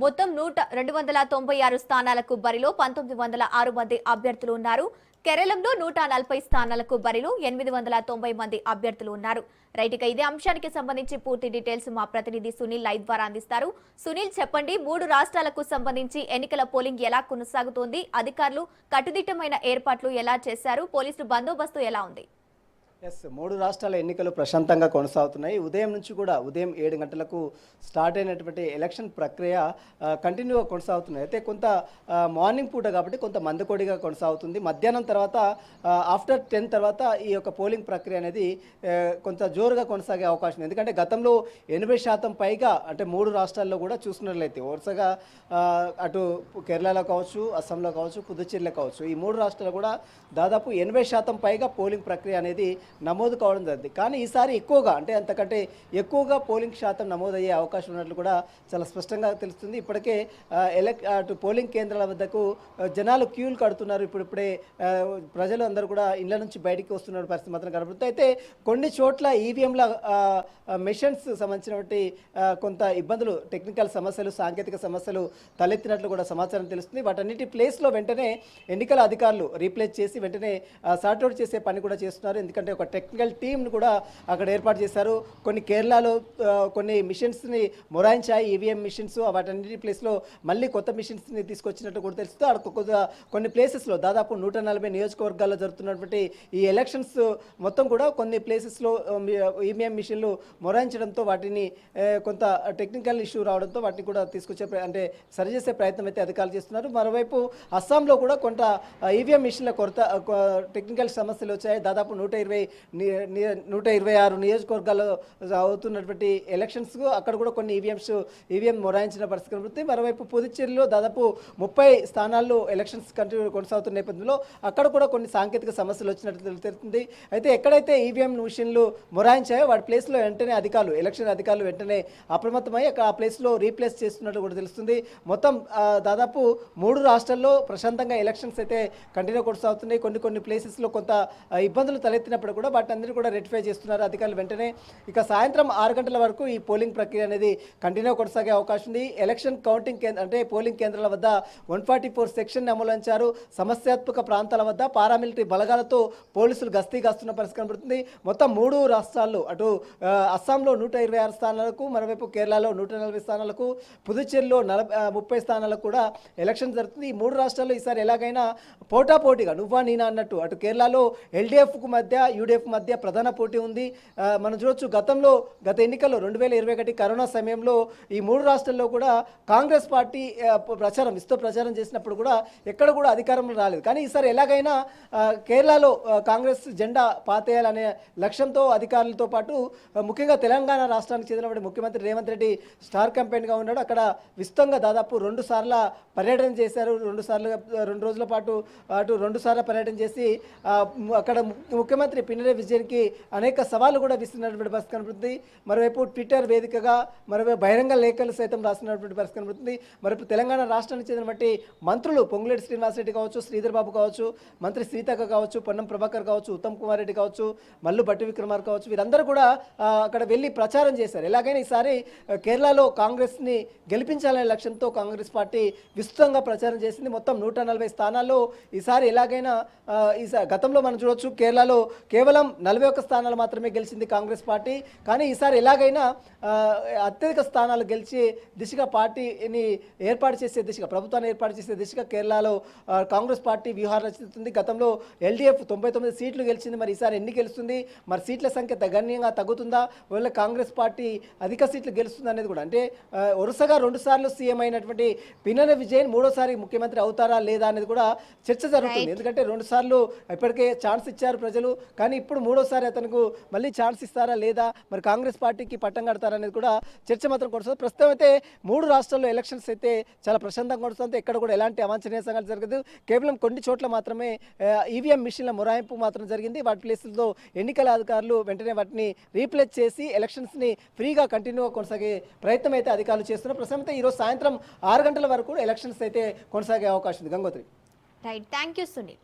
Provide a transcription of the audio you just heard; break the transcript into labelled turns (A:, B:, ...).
A: మొత్తం 296 స్థానాలకు బరిలో 1906 మంది అభ్యర్థులు ఉన్నారు. కేరళంలో 140 స్థానాలకు బరిలో 890 మంది అభ్యర్థులు ఉన్నారు. రైట్, ఇక ఇదే అంశానికి సంబంధించి పూర్తి డీటెయిల్స్ మా ప్రతినిధి సునీల్ లైవ్ ద్వారా అందిస్తారు. సునీల్, చెప్పండి, 3 రాష్ట్రాలకు సంబంధించి ఎన్నికల పోలింగ్ ఎలా కొనసాగుతోంది? అధికారులు కట్టుదిట్టమైన ఏర్పాట్లు ఎలా చేశారు? పోలీసులు బందోబస్తు ఎలా ఉంది?
B: ఎస్, 3 రాష్ట్రాల ఎన్నికలు ప్రశాంతంగా కొనసాగుతున్నాయి. ఉదయం నుంచి కూడా ఉదయం 7 గంటలకు స్టార్ట్ అయినటువంటి ఎలక్షన్ ప్రక్రియ కంటిన్యూగా కొనసాగుతున్నాయి. అయితే కొంత మార్నింగ్ పూట కాబట్టి కొంత మందకొడిగా కొనసాగుతుంది. మధ్యాహ్నం తర్వాత ఆఫ్టర్ 10 తర్వాత ఈ యొక్క పోలింగ్ ప్రక్రియ అనేది కొంత జోరుగా కొనసాగే అవకాశం ఉంది. ఎందుకంటే గతంలో 80% పైగా అంటే 3 రాష్ట్రాల్లో కూడా చూసుకున్నట్లయితే వరుసగా అటు కేరళలో కావచ్చు, అస్సాంలో కావచ్చు, పుదుచ్చేరిలో కావచ్చు, ఈ 3 రాష్ట్రాలు కూడా దాదాపు 80% పైగా పోలింగ్ ప్రక్రియ అనేది నమోదు కావడం జరిగింది. కానీ ఈసారి ఎక్కువగా అంటే అంతకంటే ఎక్కువగా పోలింగ్ శాతం నమోదయ్యే అవకాశం ఉన్నట్లు కూడా చాలా స్పష్టంగా తెలుస్తుంది. ఇప్పటికే అటు పోలింగ్ కేంద్రాల వద్దకు జనాలు క్యూలు కడుతున్నారు. ఇప్పుడే ప్రజలు అందరూ కూడా ఇళ్ల నుంచి బయటికి వస్తున్న పరిస్థితి మాత్రం కనబడుతుంది. అయితే కొన్ని చోట్ల ఈవీఎంల మెషిన్స్ సంబంధించినటువంటి కొంత ఇబ్బందులు, టెక్నికల్ సమస్యలు, సాంకేతిక సమస్యలు తలెత్తినట్లు కూడా సమాచారం తెలుస్తుంది. వాటన్నిటి ప్లేస్లో వెంటనే ఎన్నికల అధికారులు రీప్లేస్ చేసి వెంటనే సార్ట్అవుట్ చేసే పని కూడా చేస్తున్నారు. ఎందుకంటే ఒక టెక్నికల్ టీంను కూడా అక్కడ ఏర్పాటు చేశారు. కొన్ని కేరళలో కొన్ని మిషన్స్ని మొరాయించాయి, ఈవీఎం మిషన్స్. వాటన్నిటి ప్లేస్లో మళ్ళీ కొత్త మిషన్స్ని తీసుకొచ్చినట్టు కూడా తెలుస్తుంది. అక్కడ కొన్ని ప్లేసెస్లో దాదాపు 140 నియోజకవర్గాల్లో జరుగుతున్నటువంటి ఈ ఎలక్షన్స్ మొత్తం కూడా కొన్ని ప్లేసెస్లో ఈవీఎం మిషన్లు మొరాయించడంతో వాటిని కొంత టెక్నికల్ ఇష్యూ రావడంతో వాటిని కూడా తీసుకొచ్చే అంటే సరిచేసే ప్రయత్నం అయితే అధికారులు చేస్తున్నారు. మరోవైపు అస్సాంలో కూడా కొంత ఈవీఎం మిషన్ల కొరత టెక్నికల్ సమస్యలు వచ్చాయి. దాదాపు 126 నియోజకవర్గాల్లో అవుతున్నటువంటి ఎలక్షన్స్ అక్కడ కూడా కొన్ని ఈవీఎం మొరాయించిన పరిస్థితి కనబడుతుంది. మరోవైపు పుదుచ్చేరిలో దాదాపు 30 స్థానాల్లో ఎలక్షన్స్ కొనసాగుతున్న నేపథ్యంలో అక్కడ కూడా కొన్ని సాంకేతిక సమస్యలు వచ్చినట్టు తెలుస్తుంది. అయితే ఎక్కడైతే ఈవీఎం మిషన్లు మొరాయించాయో వాటి ప్లేస్లో వెంటనే ఎలక్షన్ అధికారులు వెంటనే అప్రమత్తమై అక్కడ ఆ ప్లేస్లో రీప్లేస్ చేస్తున్నట్టు కూడా తెలుస్తుంది. మొత్తం దాదాపు 3 రాష్ట్రాల్లో ప్రశాంతంగా ఎలక్షన్స్ అయితే కంటిన్యూ కొనసాగుతున్నాయి. కొన్ని ప్లేసెస్లో కొంత ఇబ్బందులు తలెత్తినప్పుడు కూడా వాటందరూ కూడా రెక్టిఫై చేస్తున్నారు అధికారులు వెంటనే. ఇక సాయంత్రం 6 గంటల వరకు ఈ పోలింగ్ ప్రక్రియ అనేది కంటిన్యూ కొనసాగే అవకాశం ఉంది. ఎలక్షన్ కౌంటింగ్ అంటే పోలింగ్ కేంద్రాల వద్ద 144 సెక్షన్ అమలుంచారు. సమస్యాత్మక ప్రాంతాల వద్ద పారామిలిటరీ బలగాలతో పోలీసులు గస్తీ కాస్తున్న పరిస్థితి కనబడుతుంది. మొత్తం 3 రాష్ట్రాల్లో అటు అస్సాంలో 126 స్థానాలకు, మరోవైపు కేరళలో 140 స్థానాలకు, పుదుచ్చేరిలో 30 స్థానాలకు కూడా ఎలక్షన్ జరుగుతుంది. ఈ 3 రాష్ట్రాల్లో ఈసారి ఎలాగైనా పోటాపోటీగా నువ్వా నేనా అన్నట్టు అటు కేరళలో ఎల్డీఎఫ్కు మధ్య, యూడీఎఫ్ మధ్య ప్రధాన పోటీ ఉంది. మనం చూడొచ్చు గత ఎన్నికల్లో 2021 కరోనా సమయంలో ఈ 3 రాష్ట్రాల్లో కూడా కాంగ్రెస్ పార్టీ ప్రచారం చేసినప్పుడు కూడా ఎక్కడ కూడా అధికారంలో రాలేదు. కానీ ఈసారి ఎలాగైనా కేరళలో కాంగ్రెస్ జెండా పాతేయాలనే లక్ష్యంతో అధికారులతో పాటు ముఖ్యంగా తెలంగాణ రాష్ట్రానికి చెందినటువంటి ముఖ్యమంత్రి రేవంత్ రెడ్డి స్టార్ క్యాంపెయిన్గా ఉన్నాడు. అక్కడ విస్తృతంగా దాదాపు 2 సార్లు పర్యటన చేశారు. 2 రోజుల పాటు అటు 2 సార్లు పర్యటన చేసి అక్కడ ముఖ్యమంత్రి పినరయి విజయన్కి అనేక సవాళ్లు కూడా విస్తున్నటువంటి పరిస్థితి కనబడుతుంది. మరోవైపు ట్విట్టర్ వేదికగా మరోవైపు బహిరంగ లేఖలు సైతం రాస్తున్నటువంటి పరిస్థితి కనబడుతుంది. మరోవైపు తెలంగాణ రాష్ట్రానికి చెందినటువంటి మంత్రులు పొంగులేటి శ్రీనివాసరెడ్డి కావచ్చు, శ్రీధర్ బాబు కావచ్చు, మంత్రి సీతక్క కావచ్చు, పొన్నం ప్రభాకర్ కావచ్చు, ఉత్తమ్ కుమార్ రెడ్డి కావచ్చు, మల్లు భట్టి విక్రమార్ కావచ్చు, వీరందరూ కూడా అక్కడ వెళ్ళి ప్రచారం చేశారు. ఎలాగైనా ఈసారి కేరళలో కాంగ్రెస్ని గెలిపించాలనే లక్ష్యంతో కాంగ్రెస్ పార్టీ విస్తృతంగా ప్రచారం చేసింది. మొత్తం 140 స్థానాల్లో ఈసారి ఎలాగైనా గతంలో మనం చూడొచ్చు కేరళలో కేవలం 41 స్థానాలు మాత్రమే గెలిచింది కాంగ్రెస్ పార్టీ. కానీ ఈసారి ఎలాగైనా అత్యధిక స్థానాలు గెలిచి దిశగా పార్టీని ప్రభుత్వాన్ని ఏర్పాటు చేసే దిశగా కేరళలో కాంగ్రెస్ పార్టీ వ్యూహాలు రచిస్తుంది. గతంలో ఎల్డీఎఫ్ 99 సీట్లు గెలిచింది. మరి ఈసారి ఎన్ని గెలుస్తుంది? మరి సీట్ల సంఖ్య గణనీయంగా తగ్గుతుందా? ఒకవేళ కాంగ్రెస్ పార్టీ అధిక సీట్లు గెలుస్తుంది అనేది కూడా అంటే వరుసగా 2 సార్లు సీఎం అయినటువంటి పినరయి విజయన్ 3వ సారి ముఖ్యమంత్రి అవుతారా లేదా అనేది కూడా చర్చ జరుగుతుంది. ఎందుకంటే 2 సార్లు ఇప్పటికే ఛాన్స్ ఇచ్చారు ప్రజలు. కానీ ఇప్పుడు 3వ సారి అతనికి మళ్ళీ ఛాన్స్ ఇస్తారా లేదా, మరి కాంగ్రెస్ పార్టీకి పట్టం కడతారా అనేది కూడా చర్చ మాత్రం కొనసాగుతుంది. ప్రస్తుతం అయితే 3 రాష్ట్రాల్లో ఎలక్షన్స్ అయితే చాలా ప్రశాంతంగా కొనసాగుతుంది. ఎక్కడ కూడా ఎలాంటి అవాంఛనీయ సంఘటన జరగదు. కేవలం కొన్ని చోట్ల మాత్రమే ఈవీఎం మిషన్ల మొరాయింపు మాత్రం జరిగింది. వాటి ప్లేసుల్లో ఎన్నికల అధికారులు వెంటనే వాటిని రీప్లేస్ చేసి ఎలక్షన్స్ని ఫ్రీగా కంటిన్యూగా కొనసాగే ప్రయత్నం అయితే అధికారులు చేస్తున్నారు. ప్రస్తుతం అయితే ఈరోజు సాయంత్రం 6 గంటల వరకు ఎలక్షన్స్ అయితే కొనసాగే అవకాశం ఉంది. Gangotri.
A: Right, thank you Sunil.